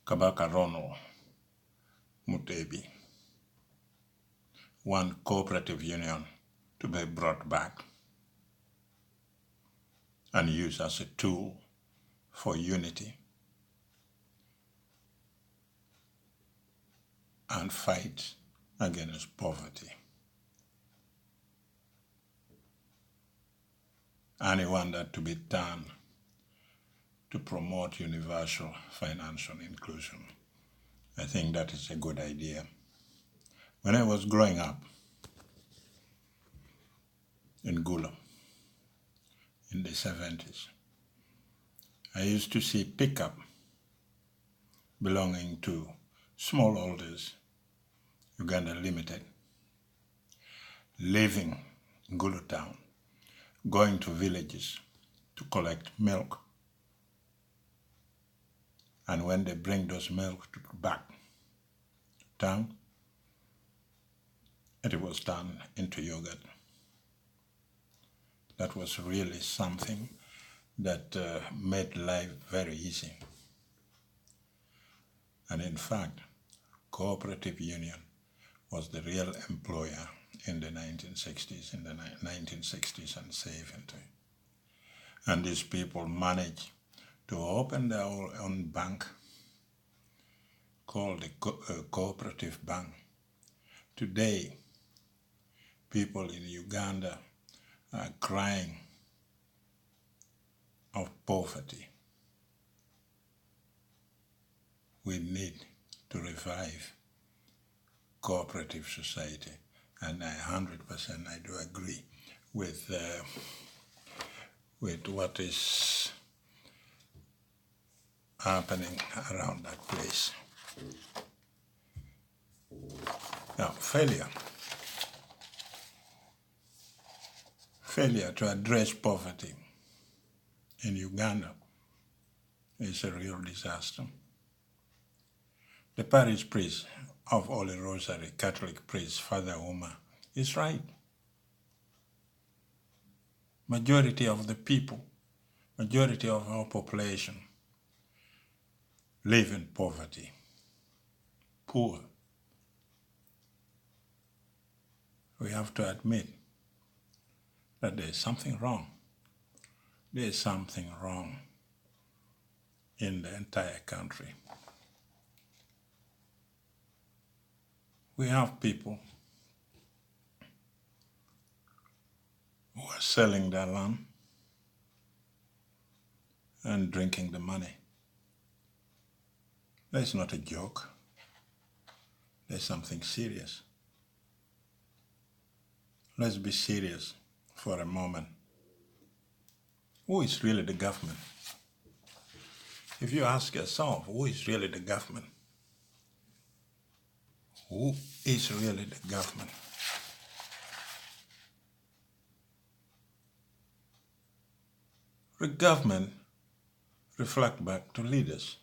Kabaka Rono Mutebi, one cooperative union to be brought back and used as a tool for unity and fight against poverty. Anyone that to be done to promote universal financial inclusion. I think that is a good idea. When I was growing up in Gula in the 70s, I used to see pickup belonging to smallholders, Uganda Limited, leaving Gulu town, going to villages to collect milk. And when they bring those milk back to town, it was turned into yogurt. That was really something that made life very easy. And in fact, Cooperative Union was the real employer in the 1960s, in the 1960s and 70s. And these people managed to open their own bank called the Cooperative Bank. Today, people in Uganda are crying of poverty. We need to revive cooperative society, and 100% I do agree with what is happening around that place. Now, failure to address poverty in Uganda is a real disaster. The parish priest of Holy Rosary, Catholic priest, Father Uma, is right. Majority of the people, majority of our population live in poverty, poor. We have to admit that there is something wrong. There is something wrong in the entire country. We have people who are selling their land and drinking the money. That's not a joke. There's something serious. Let's be serious for a moment. Who is really the government? If you ask yourself, who is really the government? Who is really the government? The government reflect back to leaders.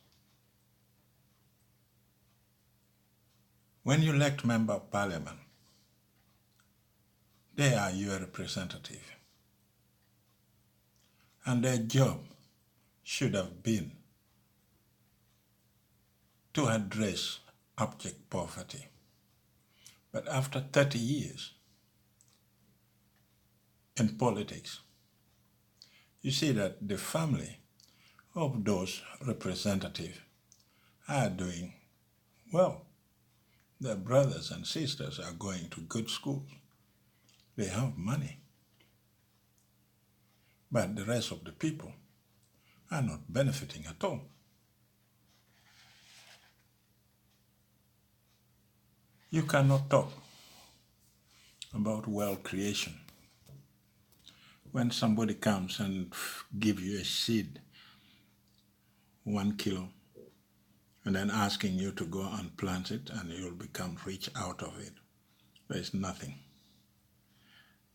When you elect member of parliament, they are your representative. And their job should have been to address abject poverty. But after 30 years in politics, you see that the family of those representatives are doing well. Their brothers and sisters are going to good schools. They have money. But the rest of the people are not benefiting at all. You cannot talk about wealth creation when somebody comes and give you a seed, 1 kilo, and then asking you to go and plant it and you'll become rich out of it. There is nothing.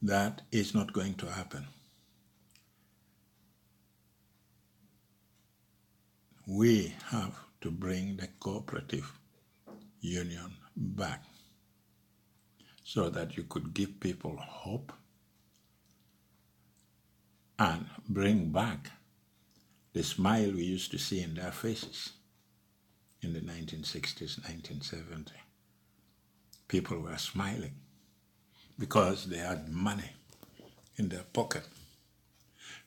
That is not going to happen. We have to bring the cooperative union back so that you could give people hope and bring back the smile we used to see in their faces. in the 1960s, 1970s. People were smiling because they had money in their pocket.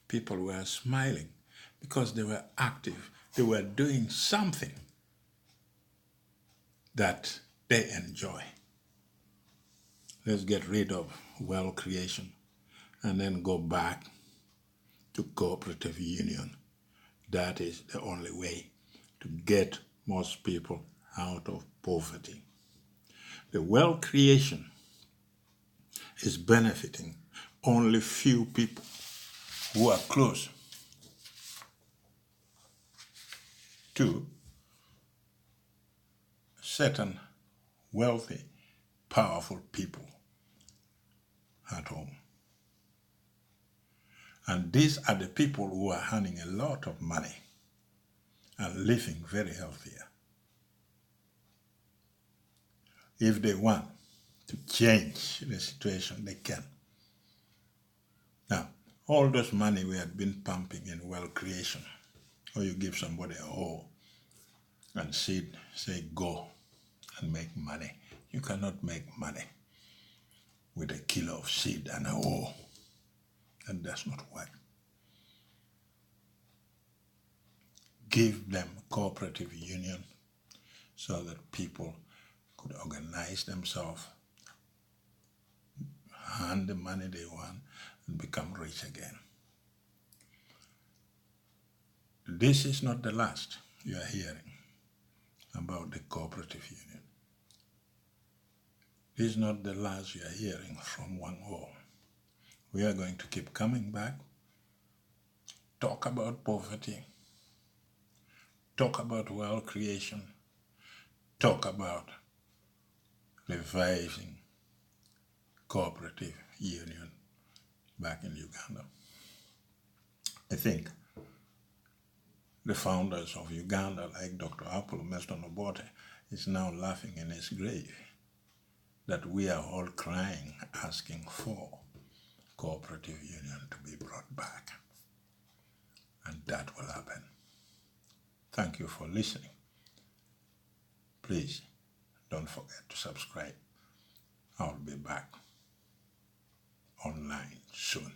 People were smiling because they were active. They were doing something that they enjoy. Let's get rid of wealth creation and then go back to cooperative union. That is the only way to get most people out of poverty. The wealth creation is benefiting only few people who are close to certain wealthy, powerful people at home. And these are the people who are earning a lot of money and living very healthier. If they want to change the situation, they can. Now, all those money we had been pumping in wealth creation, or you give somebody a hoe and seed, say go and make money. You cannot make money with a kilo of seed and a hoe. That does not work. Give them cooperative union so that people could organize themselves, earn the money they want, and become rich again. This is not the last you are hearing about the cooperative union. This is not the last you are hearing from Wangoo. We are going to keep coming back, talk about poverty, talk about wealth creation, talk about reviving cooperative union back in Uganda. I think the founders of Uganda, like Dr. 𝙏𝙗𝙖𝙣 𝙁𝙤𝙧 is now laughing in his grave that we are all crying, asking for cooperative union to be brought back. And that will happen. Thank you for listening. Please don't forget to subscribe. I'll be back online soon.